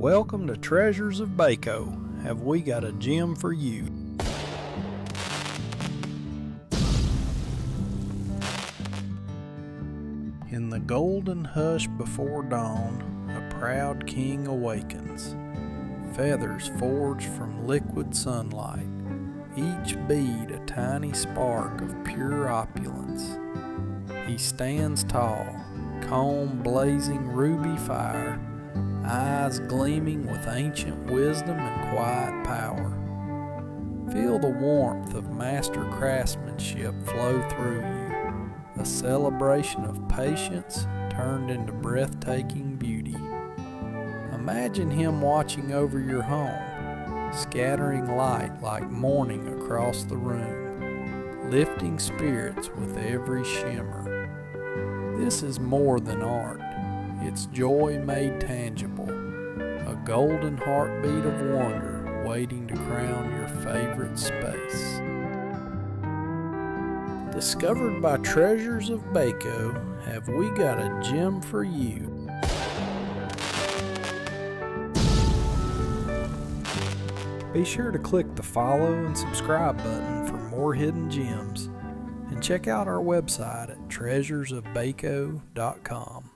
Welcome to Treasures of Bako. Have we got a gem for you? In the golden hush before dawn, a proud king awakens. Feathers forged from liquid sunlight, each bead a tiny spark of pure opulence. He stands tall, comb blazing ruby fire, eyes gleaming with ancient wisdom and quiet power. Feel the warmth of master craftsmanship flow through you, a celebration of patience turned into breathtaking beauty. Imagine him watching over your home, scattering light like morning across the room, lifting spirits with every shimmer. This is more than art. It's joy made tangible, a golden heartbeat of wonder waiting to crown your favorite space. Discovered by Treasures of Bako, have we got a gem for you? Be sure to click the follow and subscribe button for more hidden gems, and check out our website at treasuresofbako.com.